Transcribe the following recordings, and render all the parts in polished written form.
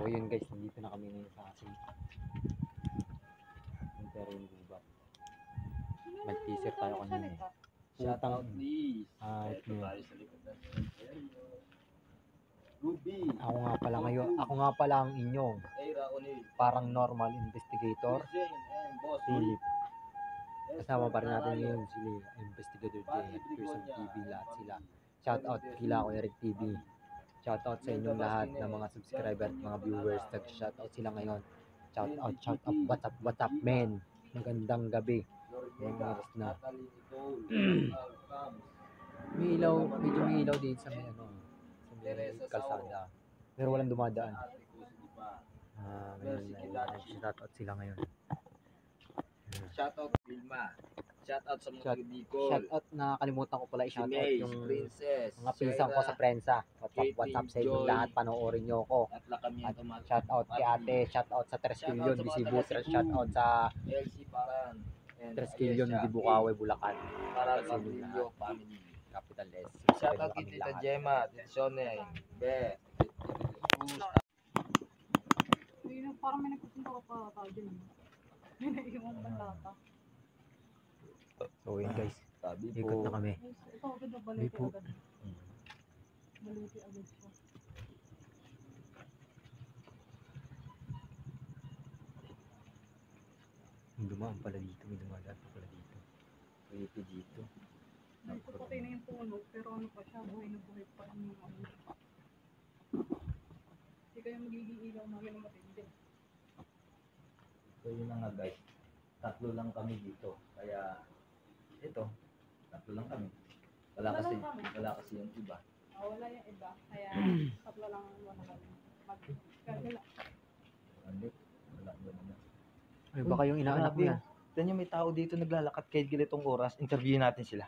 yun guys, nandito na kami ngayon sa asin. Pero yung gubat. Mag-teaser tayo kanina. Shout out please. Ito tayo sa likod ng Ruby. Ako nga pala ang inyong parang normal investigator, Philip. Kasama pa rin natin ngayon sila Investigator J at Pearson TV, lahat sila. Shout out kila ko Eric TV. Shout out sa inyong lahat ng mga subscriber at mga viewers. Shout out sila ngayon. Shout out, what's up men. Magandang gabi. Yung oras na. medyo may ilaw din sa may sa may kalsada. Pero walang dumadaan. Shout out sila ngayon. Shout out Vilma. Shout out sa mga Bicol. Shout out, nakakalimutan ko pala i-shout out yung Princess, mga pinsan ko sa prensa. What's up sa inyo lahat, panoorin nyo ko. At shout out kay ate, shout out sa 3 Kilyon, Bisibu, shout out sa LC Paran. 3 Kilyon, Dibukawe, Bulacan. Para sa Milyo family. Capital S. Shout out kay Tita Gemma, Tita Shone, Be. Parang may nagpupunta ka pa tayo dyan. May naiiwan batata. So yun guys, Sabi ikot na kami. Ito agad na baliti agad. Baliti agad siya. Dumaan pala dito, may dumadaan pa pala dito. Pwede dito. Nagpapatay na yung puno, pero ano pa siya, buhay na buhay pa rin yung ano. Hindi kayo magiging ilaw na ganun matindi. So yun na nga guys, 3 lang kami dito. Kaya ito, 3 lang kami. Wala kasi yung iba. Wala yung iba, kaya 3 lang wala kami. Magkagala. Wala na. Ay, baka yung inaanak mo yan. Tignan nyo, may tao dito naglalakad kahit ganitong oras. Interviewin natin sila.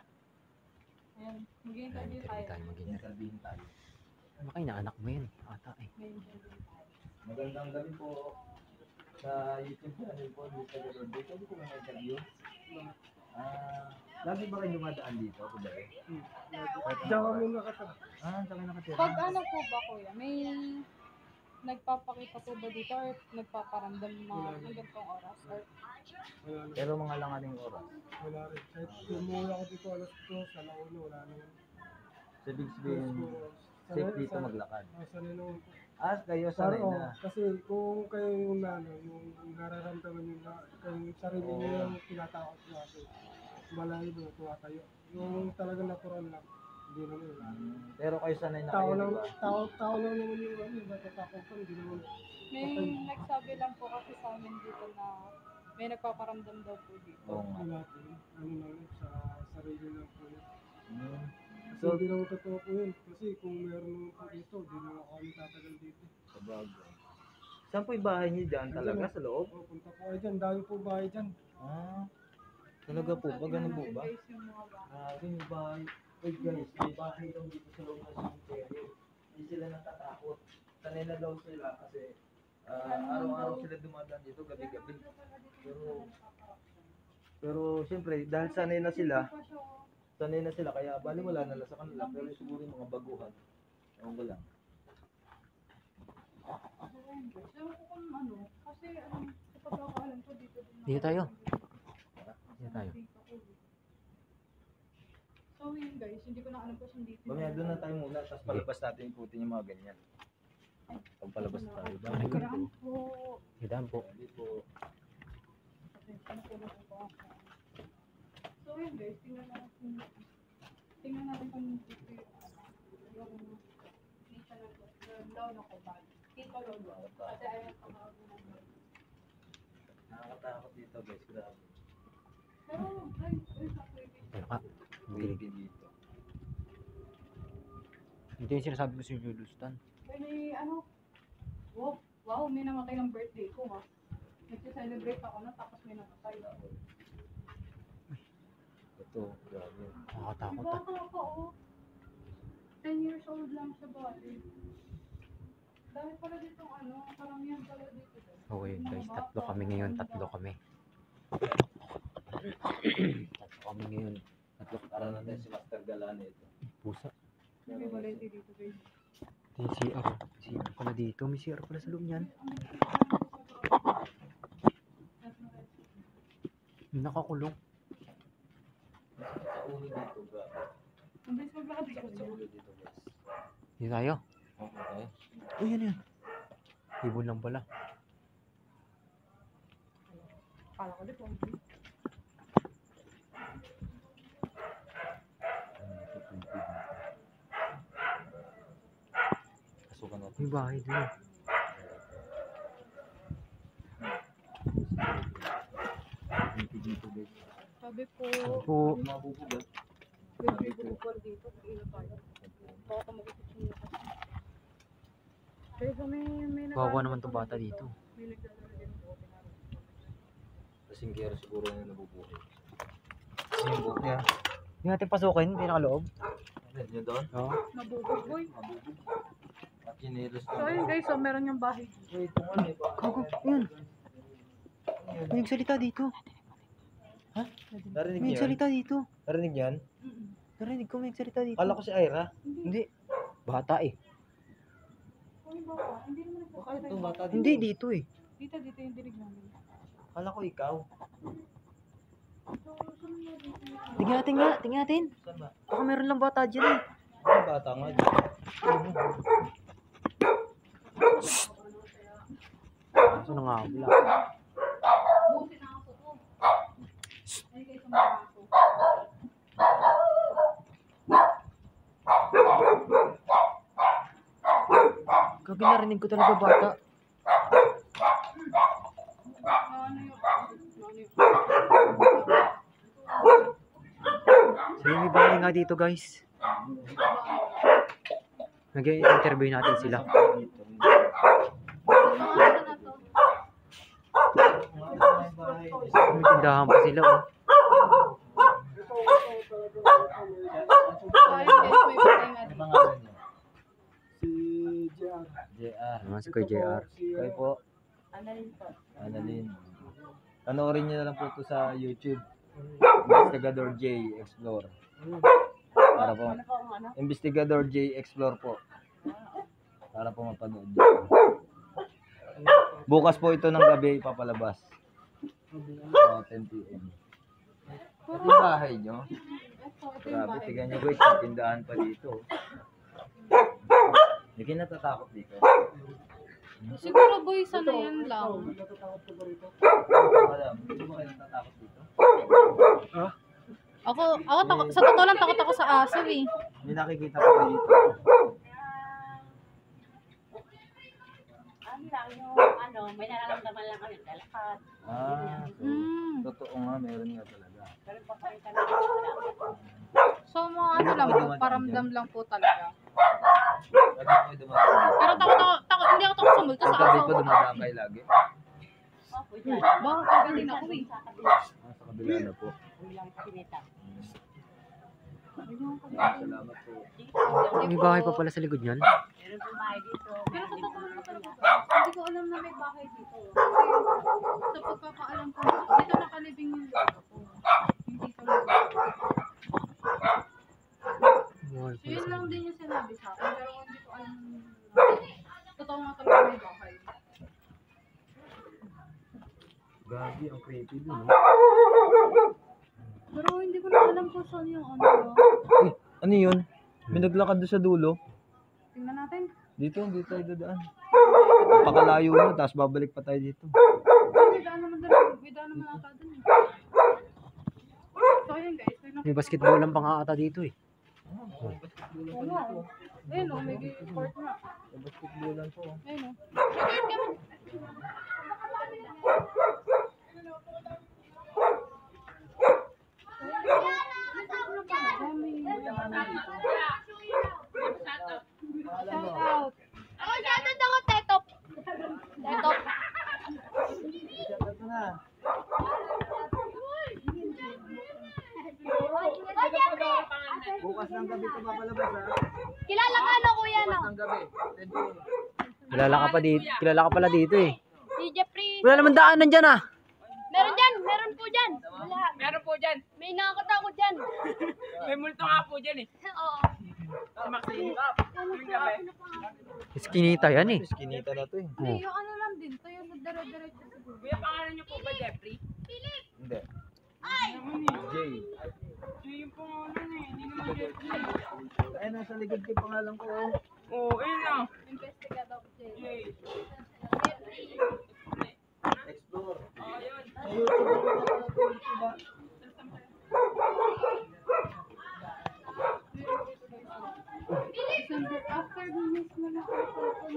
Ayan, mag-interview tayo. Interviewin tayo. Baka inaanak mo yan, ata eh. May-interview tayo. Magandang gabi po sa YouTube channel po, Mr. Rodrigo. Sabi ko mga interview. Lagi ba kayo dumadaan dito? Diyan kami nakatira. Saan kayo nakatira? Pag ano po ba kuya, may nagpapakita po ba dito or nagpaparamdam mga hanggang pong oras? Or Wala na. Pero mga langaling oras. Wala rin. Kahit lumula ako dito alas 2, sa Launo, wala naman. Sabi sabihin, safe dito maglakad. Sanay naman po. Kayo sanay Oo, na. kasi kung kayo yung yung nararamdaman yung kayong sarili niyo yung tinatakot natin. Malayo ba na tumatayo. Yung talagang natural lang. Hindi naman wala. Pero kayo sanay na Tao kayo, lang, diba? tao lang naman yung natatakot pa. Hindi naman. may nagsabi lang po kasi sa amin dito na may nagpaparamdam daw po dito. Oo nga. Natin, ano lang sa sarili lang po yun. So, So, hindi naman totoo po yun. Kasi kung meron naman po dito, di naman ako kami tatagal dito. sabagay. Saan po yung bahay niyo dyan talaga? Sa loob? O, punta po kayo dyan. Dami po bahay dyan. Talaga po ba? Ganun po ba? Guys, yung mga bata. Yung bahay. Wait guys, may bahay daw dito sa loob ng cemetery. Hindi sila natatakot. Sanay na daw sila kasi araw-araw sila dumadaan dito gabi-gabi. Pero siyempre, dahil sanay na sila kaya baliwala na lang sa kanila. Pero siguro yung mga baguhan, ewan ko lang. Ewan ko kung ano, kasi sa pagkakaalam ko dito din. Dito tayo. Dito tayo. So yun guys, hindi ko na alam kung saan dito. Mamaya doon na tayo muna, tapos palabas natin ikutin yung mga ganyan. Pag palabas tayo. Ano ko? Kailangan po. Hidaan po. Hindi po. So yun guys, tingnan natin kung dito yung nita na to. Yung law na ko ba? Dito law. Kasi ayaw ko mga Nakakatakot dito guys, grabe. pero ay, sa pwede. Ano ka? Baby dito. Ito yung sinasabi ko sa Julustan. Ay, may ano, wow, may namatay ng birthday ko ha. Nag-celebrate ako na tapos may namatay. Ito, grabe. Nakakatakot ah. Bata pa oh. 10 years old lang siya ba? Dahil pala dito karamihan pala dito. Okay guys, 3 kami ngayon, 3 kami. 3 kami ngayon. Para natin si Master Galane ito. Pusa. May variety dito guys. May CR. CR pala dito. May CR pala sa loob niyan. Nakakulong. Sa ulo dito, bro. Ang bilis maglakad Sa ulo dito, guys. Dito tayo. Okay. Oh, yan. Ibon lang pala. Kala ko dito. Pasukan natin. May bahay doon. Dito, guys. Sabi ko, Po. Mabubugat. may bukol dito. Ilo tayo. Baka magkakasing ako. Kaya may Kawawa naman tong bata dito. May nagdadala din po. Kasing kero siguro na nabubuhay. Kasi yung buhok niya. Hindi natin pasukin. Pinakaloob. Ano yun doon? Oo. Mabubog boy. At kinilos So ayun guys, so meron yung bahay. Wait, ito nga may ba? Kago. Yun. May nagsalita dito. Narinig May niyo yun? nagsalita dito. Narinig yan? Narinig ko may nagsalita dito. Kala ko si Ira. Hindi. Bata eh. Ay, baka. Hindi naman Baka itong bata dito. Hindi dito eh. Dito yung dinig namin. Kala ko ikaw. So, saan nga dito? Tingnan natin nga. Tingnan natin. Saan ba? Baka meron lang bata dyan eh. Ang bata nga dito. Saan na nga wala. Buti na ako to. Ay, guys, ang mga ako. Kagi narinig ko talaga bata. Ano yun? So may bahay nga dito guys. Nag-interview natin sila. Dito. May tindahan pa sila oh. Ayun guys, may patay nga Ano dito. pangalan niyo? Si JR. JR. Naman si Kuya JR. Kayo po? Annalyn. Panoorin niyo na lang po ito sa YouTube. Investigador J Explore. Para po. Investigador J Explore po. Para po mapanood niyo. Bukas po ito ng gabi ipapalabas. 10 p.m. Ito yung bahay nyo. Ito yung Grabe, bahay. tignan nyo guys, may tindahan pa dito. Hindi kayo natatakot dito. Siguro boy, sana yan lang. Natatakot ka ba rito? Alam, hindi ba kayo natatakot dito? Ako sa totoo lang takot ako sa aso eh. May nakikita pa kayo dito. Ano lang yung may nararamdaman lang kami, lalakad. Totoo nga, meron nga talaga. Pero papakita na wala. So mga ano lang po, paramdam lang po talaga. Lagi po dumadaan dito. Pero takot, hindi ako takot sa multo sa Paggabi aso. po dumadaan kayo lagi. Opo, dyan. Baka kagaling ako eh. Sa kabila. Sa kabila na po. Bilang kabineta. Salamat po. May bahay pa pala sa likod niyan. Meron pong bahay dito. Pero sa Meron din totoo lang pong talaga, hindi ko alam na may bahay dito. Kasi sa pagkakaalam ko, dito nakalibing yung lolo ko. Hindi sa lolo ko. Bahay So pala yun sa lang likod. din yung sinabi sa akin, pero hindi ko alam totoo nga talaga may bahay. Gabi, ang creepy dun. Pero hindi ko na alam kung saan yung ano. Ano yun? May naglakad doon sa dulo. Tingnan natin. Dito tayo dadaan. Pakalayo nyo, tapos babalik pa tayo dito. May daan naman ata dun eh. So ayun guys, tingnan May basketball lang pang ata dito eh. ko nga. Ayun o, may court na. Basketballan po. Ayun o. May court ka na. Shout out. Ako dyan ako, Tetop. Tetop. Ito na. Bukas ng gabi ito mapalabas ha. Kilala ka ano, kuya, no? Bukas ng gabi. 10 p.m. Kilala ka pala dito eh. Si Jeffrey. Wala naman daanan dyan ah. Meron po dyan. Wala. Meron po dyan. May nakakata ko dyan. May multo nga po dyan eh. Oo. Iskinita yan eh. Skinita na to eh. Oh. Hindi, yung ano lang din. To yung dire-diretso siguro. Kuya, pangalan niyo po ba Jeffrey? Hindi. Jay. Yung pangalan eh, hindi naman Jeffrey. Ay, nasa likod ko yung pangalan ko. Oh. Oo, ayun na. Investigador J. Jay. Explore. Oh, yun. Sa YouTube ako nakakatulog, diba? After minutes na nakapagpapon.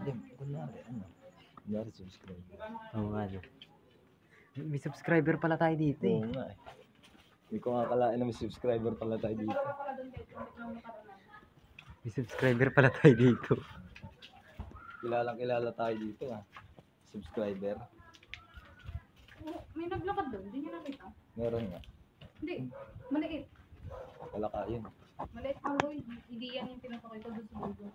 Hindi, kunwari, ano? Kunwari subscribe. Oo nga no. May subscriber pala tayo dito eh. Oo nga eh. Hindi ko nga akalain na may subscriber pala tayo dito. May subscriber pala tayo dito. Kilalang kilala tayo dito ah. Subscriber. May naglakad doon, hindi niya nakita. Meron nga. Hindi, maliit. Wala ka yun. Maliit ang boy. Hindi yan yung pinapakita doon sa video.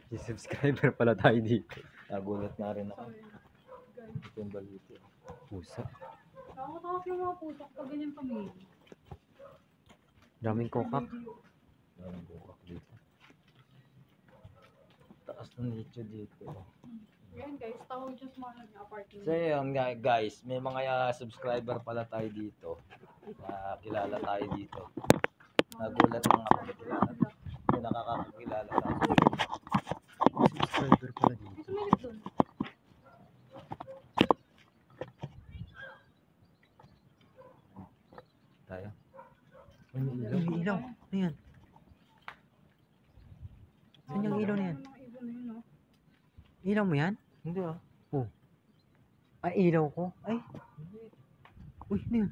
May subscriber pala tayo dito. Nagulat nga rin ako. Sorry. Guys. Ito yung balito. Pusa. Nakakatakot yung mga puso pag ganyan pamilya. Daming kokak. Meron bukak dito. Taas ng nicho dito. Yan guys, tawag dyan sa mga apartment. So yun nga guys, may mga subscriber pala tayo dito. Kilala tayo dito. Nagulat lang ako na kilala. May nakakakilala tayo. May subscriber pala dito. May sumilip doon. Tayo. May ilaw. Ano yan? Saan yung ilaw na yan? Mga ibon na yun, no? Ilaw mo yan? Hindi ah. Ay, ilaw ko. Ay. Uy, ano yun?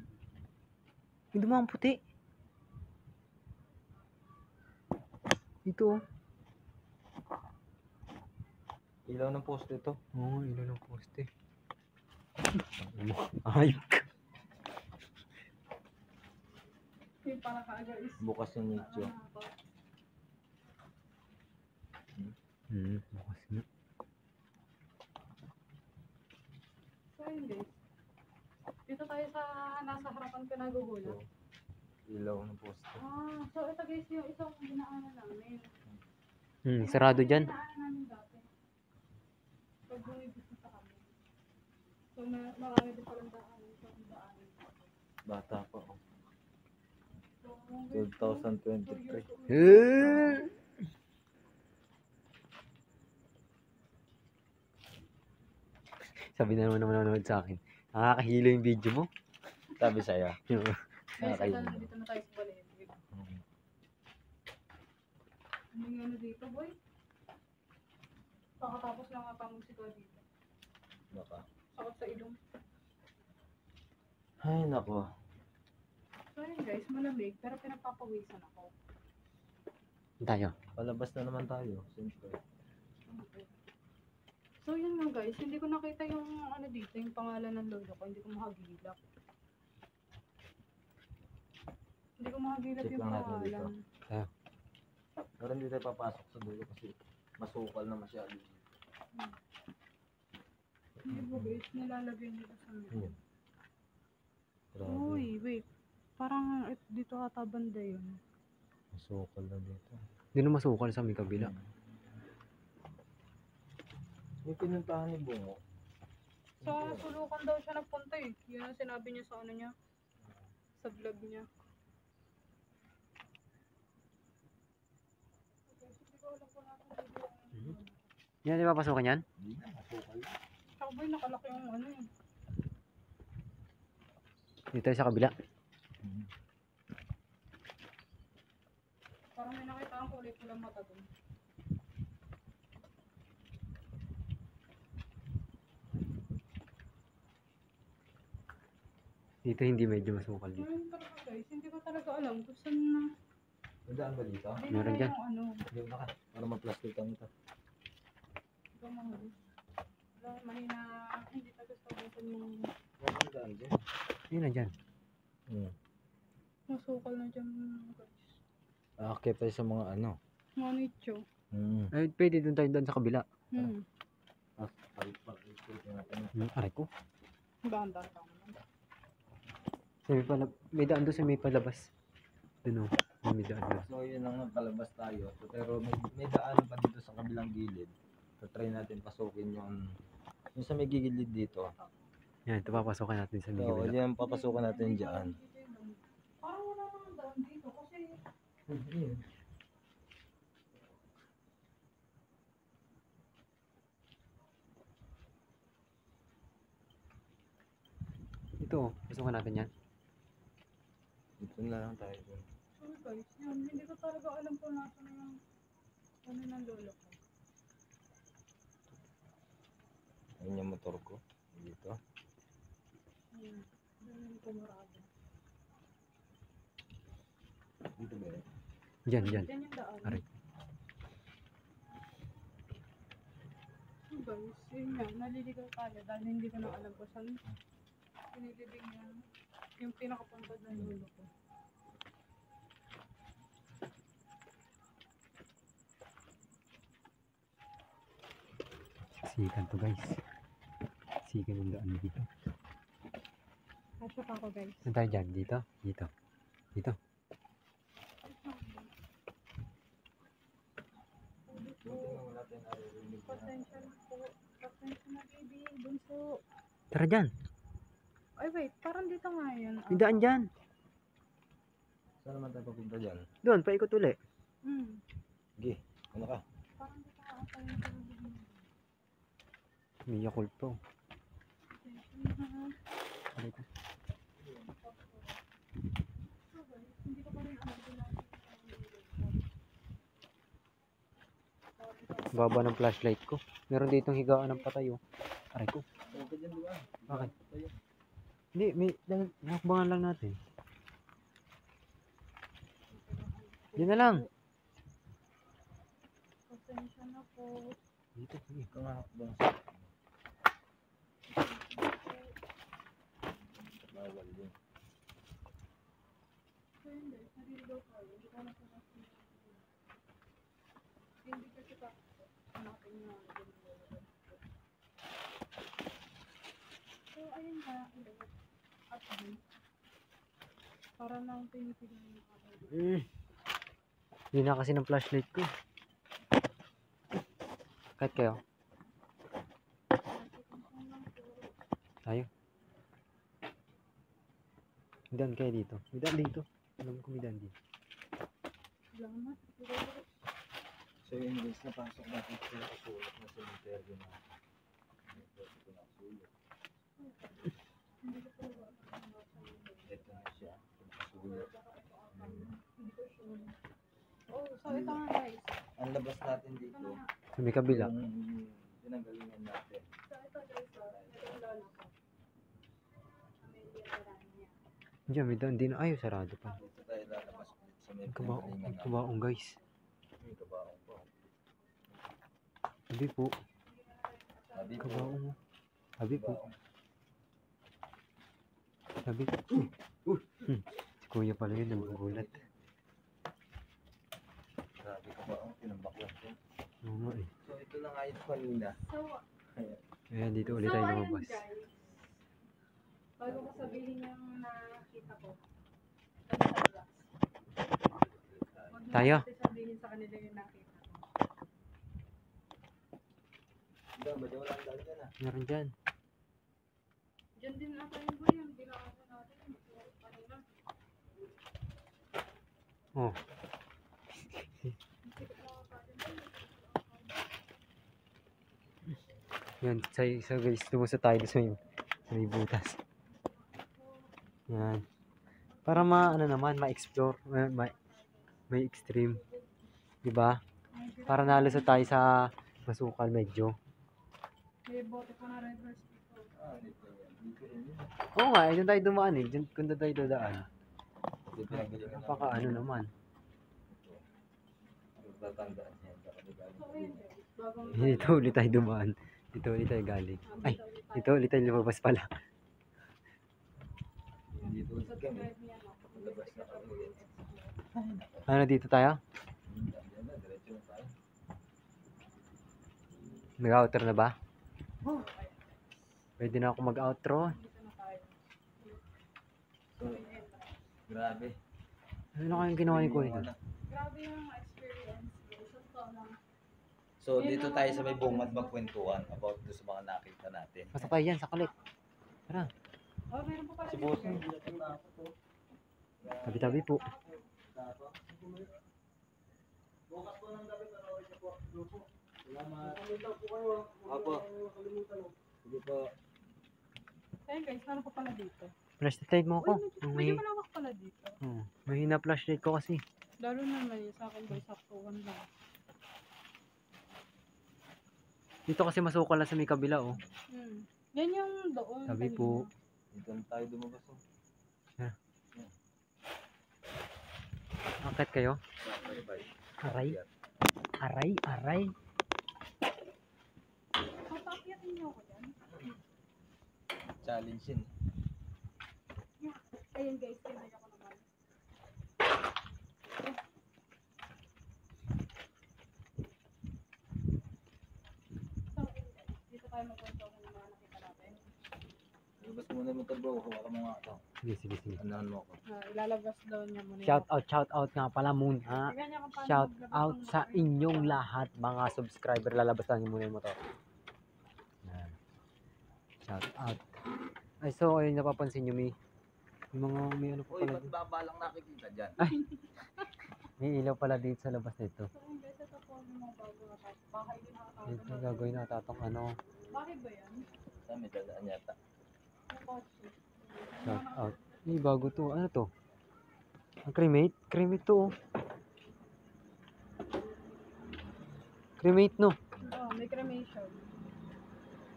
May dumang puti. Dito oh. Ilaw ng poste ito. Oo, ilaw ng poste. Ay. Yung para kaaga is... Bukas yung nicho. Bukas nga. So yun guys. Dito tayo sa nasa harapan ko nagugulat. Ilaw ng poste. So ito guys yung isang dinaanan namin. Sarado dyan. Dinaanan namin dati. Pag bumibis na sa kami. So marami din palang daanan sa daanan. Bata pa oh. So, 2023. Sabi na naman nanonood sa akin. Nakakahilo yung video mo. Sabi sa'yo. guys, Okay. ito dito na tayo sa Balete. Ano yung ano dito boy? Pakatapos lang nga pamusika dito. Baka. Sakot sa ilong. Ay nako. So yun guys, malamig pero pinagpapawisan ako. Tayo. Palabas na naman tayo. Siyempre. So yun nga guys, hindi ko nakita yung ano dito, yung pangalan ng lolo ko, hindi ko makagilap. Hindi ko makagilap Check yung lang natin dito. pangalan. Pero hindi tayo papasok sa dulo kasi masukal na masyado. Hindi ko guys, nilalagay nila sa mga. Ayun. Grabe. Uy, wait. Parang dito ata banda yun. Masukal na dito. Hindi na masukal sa may kabila. May pinuntahan ni Bungo. Sa sulukan daw siya nagpunta eh. Yun ang sinabi niya sa ano niya. Sa vlog niya. Yan, di ba pasukan yan? Hindi na, masukal na. Tsaka boy, nakalaki yung ano eh. Dito tayo sa kabila. Parang may nakita ang kulay pulang mata dun. Dito hindi medyo masukal dito. Ngayon talaga guys, hindi ko talaga alam kung saan na. Nadaan ba dito? Meron dyan. Yung ano. Hindi na ka. Para maplastikan ito. Ikaw mga Wala, mahina. Hindi talaga sa bukan yung Meron daan dyan. Yun na dyan. masukal na dyan guys. Akit tayo sa mga ano. Mga nicho. Ay, pwede doon tayo doon sa kabila. Ay, pa. Ito natin. Aray ko. Dahan-dahan ka naman. May daan doon sa may palabas. Doon o. May daan doon. So yun lang, palabas tayo. So, pero may daan pa dito sa kabilang gilid. So try natin pasukin yung sa may gilid dito. Yan, ito papasokan natin sa may So kabila. yan, papasukan natin dyan. Parang wala namang daan dito kasi Ito, pasokan natin yan. Dito na lang tayo. sorry guys, yun, hindi ko talaga alam kung nasa na yung ano ng lolo ko. Ayun yung motor ko. Dito. Yun, yun yung kumurado. Dito ba rin? Diyan. Yan yung daan. Aray. So guys, yun nga, naliligaw tayo dahil hindi ko na alam kung saan pinilibing yung pinakapunta ng lolo ko. Sikan to guys. Sikan yung daan dito. Kasya pa ako guys. Saan tayo dyan? Dito? Dito. Dito. Buti nga wala tayong naririnig na. Pasensya na po. Pasensya na baby. Bunso. Tara dyan. Ay wait, parang dito nga yan. May daan dyan. Saan naman tayo papunta dyan? Doon, paikot uli. Sige, ano ka? Parang dito nga ata yung pinilibing. May Yakult to. Pasensya na. Aray ko. So guys, hindi ko pa rin alam kung nasa Baba ng flashlight ko. Meron ditong higaan ng patay oh. Aray ko. Huwag ka dyan, di ba? Bakit? Tayo. Hindi, nakakbangan lang natin. Yan na lang. pasensya na po. Dito, sige. Ikaw nga ba? Bawal yun. So yun guys, naliligaw tayo. Hindi ko na po kasi hindi kasi pa hanapin na so ayun nga, at para nang pinipiling yung mga Hindi na kasi ng flashlight ko. Kahit kayo. Tayo. May daan kayo dito. May daan dito. Alam ko may daan dito. salamat. So yun guys, napasok natin sa nakasulot na cemetery na. Ito na siya. Nakasulot. Oh, so ito nga guys. Ang labas natin dito, Sa may kabila. yung pinanggalingan natin. So ito guys, ito yung lolo ko. May dinaraan niya. Diyan, may daan din. Ay, sarado pa. Dito tayo lalabas ulit sa may Ang kabaong. pinanggalingan Ang natin. kabaong guys. May kabaong po. Sabi po. Sabi ko, Kabaong. Sabi po. kabaong. Sabi ko. Si kuya pala yun, nagugulat. Sabi kabaong, tinambaklan ko. Oo nga eh. So ito na nga yung kanina. So, Ayan, dito ulit so tayo ayun lumabas. guys. Bago ko sabihin yung nakita ko. Ano sa labas? Huwag mo Tayo. kasi sabihin sa kanila yung nakita ko. Diba, ba't wala ang daan dyan ah? Meron dyan. Diyan din ata yung buyan. Binakasan natin. Kanina. Oh. Yan, sa guys, tumusa tayo sa may butas. Yan. Para ano naman, ma-explore, may extreme. 'Di ba? Para nalusot tayo sa masukal medyo. May bote pa na reverse dito. Ah, dito yan. Dito rin yun. Oo nga, dyan tayo dumaan eh. Dyan, kung doon tayo dadaan. Dito pinanggalingan natin. Napaka ano naman. Tatandaan niya. So ayun guys. Bagong Dito ulit tayo dumaan. Dito ulit tayo galing. Ay, dito ulit tayo lumabas pala. Dito ulit kami. subscribe niya no. Labas na kami ulit. Ano, dito tayo? Yan na, diretso na tayo. Mag-outro na ba? Pwede na ako mag-outro. Dito na tayo. Grabe. Ano kayong ginawa ni Kuya? Grabe yung experience ko. So, ito lang. So, dito tayo sa may bungad magkwentuhan about sa mga nakita natin. Pasok tayo yan sa kulit. Tara, Oh, meron pa pala Si dito, Boss, guys. tabi-tabi po. bukas po ng gabi, panoorin niyo po. Salamat. Opo. Sige po. Ayun guys, meron pa pala dito. Flashlight mo ako. Medyo malawak pala dito. Mahina flashlight ko kasi. Lalo naman yun sa akin guys, saktuhan lang. Dito kasi masukal na sa may kabila oh. Yan yung doon. Tabi kanina. po. Dito na tayo lumabas. Akit kayo? Aray. Aray, aray. Papakyatin niyo ako dyan. Challenge yun. Ayun guys, kinaya ko naman. So, ayun guys, dito tayo magkwento kung mga nakita natin. Lumabas muna yung motor bro. Huwag mo nga ito. Sige, sige, sige. Tandaan mo ako. Ilalabas daw niya muna. Shout out nga pala muna. Tingnan niya kung paano Shout maglabas out ng sa motor. inyong lahat mga subscriber. Lalabas lang niyo muna yung motor. Yan. Shout out. Ay, so ayun napapansin niyo may mga may ano pa Uy, pala ba't dito. baba lang nakikita dyan? May ilaw pala dito sa labas nito. So, ayun guys, ito po yung mga bago na tayo. Bahay din nakatago. Ito gagawin na tatong ano. Bakit ba yan? Saan may dadaan yata? Yung kotse. Shout out. Ay, bago to. Ano to? Ang cremate? Cremate to oh. Cremate no? Oh, may cremation.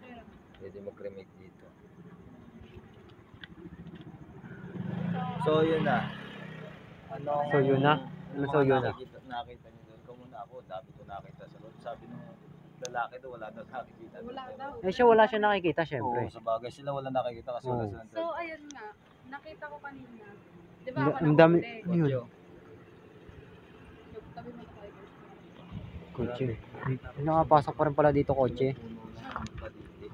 Ayun. Pwede mag-cremate dito. So, yun na. Ano? So, yun na? Ano so, yun na? Nakita niyo doon. Ikaw muna ako. Dami ko nakita sa loob. Sabi nung lalaki doon, wala daw nakikita. Wala daw. Eh siya wala siya nakikita syempre. Oo, sa bagay sila wala nakikita kasi wala Oo. silang So, ayun nga. Nakita ko kanina. Di ba Ang ako ang dami. nakahuli? Ano yun? Tabi mo na tayo guys. Kotse. Ay, nakapasok pa rin pala dito kotse. Puno na ng baliti.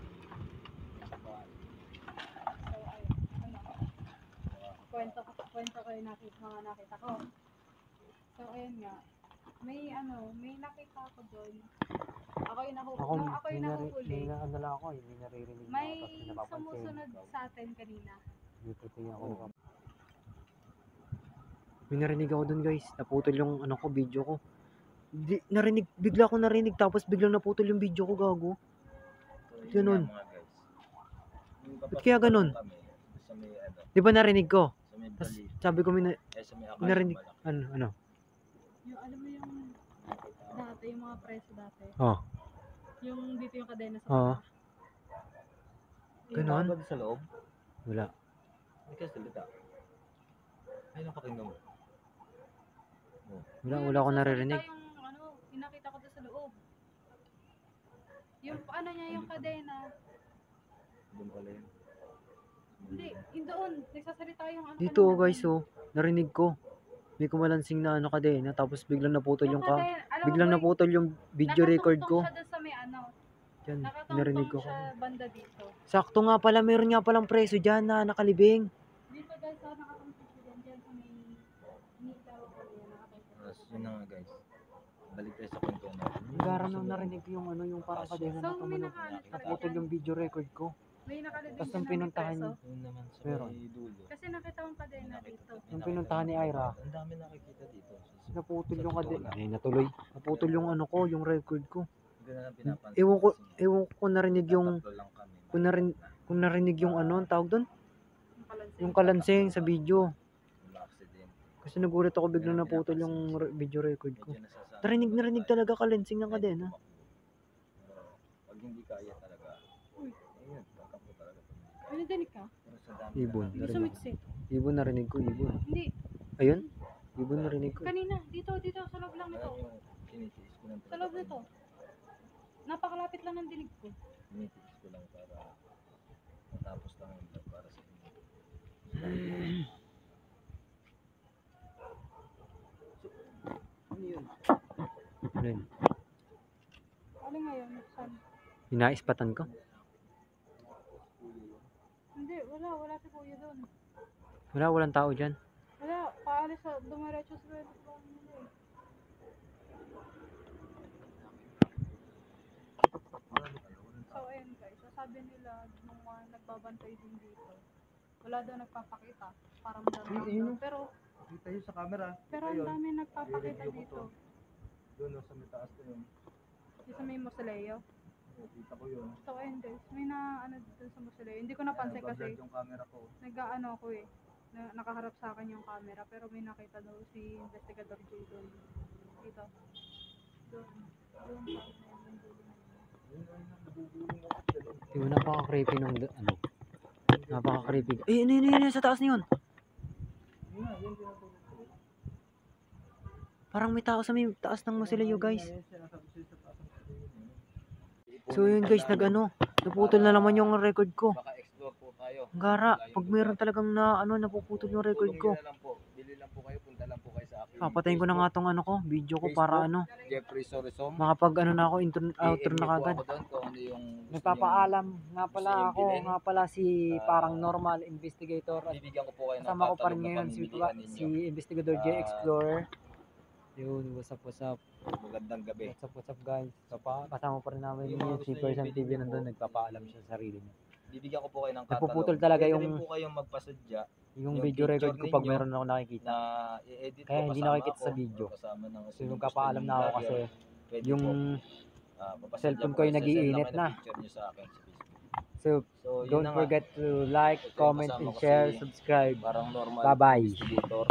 So, ayun. Ano? Kwento ko yung mga nakita ko. So, ayun nga. May nakita ko doon. Ako yung nahuhuli. may ano lang ako, may naririnig May na tapos napapansin. sumusunod sa atin kanina. Dito tingin ako. May narinig ako doon guys. Naputol yung ano ko, video ko. Bigla ko narinig tapos biglang naputol yung video ko, gago. So, yun Ganun. nga, mga guys. Yung Ba't kaya ganun? kami, sa may ano, Di ba narinig ko? sa may Tapos baliti. sabi ko Sa may narinig, malaki. ano? Yung alam mo yung dati, yung mga preso dati. Oh, Yung dito yung kadena sa Oo. baba. Ganon? Ano ba sa loob? wala. Hindi ka salita. Ay, napakinggan mo. Wala ako naririnig. Yung ano, pinakita ko doon sa loob. Yung ano niya, yung kadena. Doon pala yun. Hindi, yung doon. Nagsasalita yung ano. Dito kanina guys, doon. oh, narinig ko. May kumalansing na ano kadena tapos biglang naputol yung kadena, alam mo, biglang boy, naputol yung video record ko. nakatungtong siya doon sa may ano. Yan, Nakatungtong narinig ko. siya banda dito. Sakto nga pala, meron nga palang preso dyan na nakalibing. Dito guys, nakatungtong siya dyan sa may nilaw ko yan. Nakatungtong. Tapos yun na nga guys. Balik tayo sa kwento natin. Gara nang narinig ko yung ano, yung parang kadena na So, may tumunog. nakaano talaga Naputol dyan. yung video record ko. May nakalibing Tapos dyan nung na may pinuntahan preso. Yun naman sa Meron. may dulo. Kasi nakita kong kadena dito. Nung pinuntahan ni Ira. Ang dami nakikita dito. Naputol Sa yung totoo kadena. lang. Ay, natuloy. Naputol yung ano ko, yung record ko. Hindi na lang pinapansin. Ewan ko, kasi nga, ewan ko kung narinig yung, tatlo lang kami. kung narinig yung ano, ang tawag doon? Yung kalansing. Yung kalansing sa video. Yung accident. Kasi nagulat ako biglang naputol yung video record ko. Medyo nasasanay. Narinig talaga kalansing ng kadena. Pag hindi kaya talaga. Ayun, tatakbo talaga. Ano dinig ka? Pero sa dami Ibon, Hindi narinig. sumitsik. Ibon narinig ko, ibon. Hindi. Ayun, ibon narinig ko. Kanina. Dito. Sa loob lang nito. Alam yung tinitiis ko lang. Sa loob nito. Napakalapit lang ng dinig ko. Tinitiis ko lang para matapos lang yung vlog para sa inyo. Ano yun? Ano yun? Ano ngayon? Saan? Inaispatan ko. Hindi. Wala si kuya doon. Walang tao dyan. Wala, paalis sa dumiretso sa restaurant nila eh. So ayun guys, so sabi nila nung nagbabantay din dito, wala daw nagpapakita para madami. Kita yun sa camera. Pero ang dami nagpapakita dito. Doon sa may taas ko yun. Di sa may Mausoleo. Kita ko yun. So ayun guys, may na ano dito sa Mausoleo. Hindi ko napansin kasi yung camera ko. nag-ano ako eh. Nakaharap sa akin yung camera pero may nakita daw si Investigador J doon. Dito. Doon. Doon Di ba napaka-creepy nung ano? Napaka-creepy. Eh, ano sa taas na yun? Parang may tao sa may taas ng Mausoleo, guys. So yun guys, naputol na naman yung record ko. Baka explore po tayo. Ang gara, pag meron talagang napuputol yung record ko. Bili lang po kayo, punta lang po kayo sa akin. Papatayin ko na nga tong video ko para Jeffrey Sorisom. makapag na ako, outro na kagad. Nagpapaalam nga pala ako, nga pala si parang normal investigator at Bibigyan ko po kayo ng kasama ko pa rin catalog na ngayon pamimilihan ninyo. si Investigador J Explorer. Yun, what's up Magandang gabi. what's up guys. Kasama pa rin namin yung si Person TV nandun, nagpapaalam siya sa sarili niya. Bibigyan ko po kayo ng catalog. Nagpuputol talaga Pwede yung rin po kayong magpasadya yung yung video record picture ko pag ninyo meron ako nakikita. na i-edit Kaya ko hindi kasama nakikita sa ako, video. o kasama ng So sino nagpapaalam gusto na ako niyong kasi vlogger. Pwede yung po. Papasadya cellphone po ko ay kayo, send nag-iinit lang kayo na. ng picture niyo sa akin sa Facebook. So So, yun don't na nga. forget to like, Ito yung comment, kasama and ko share, si subscribe. Parang normal Bye-bye. investigator.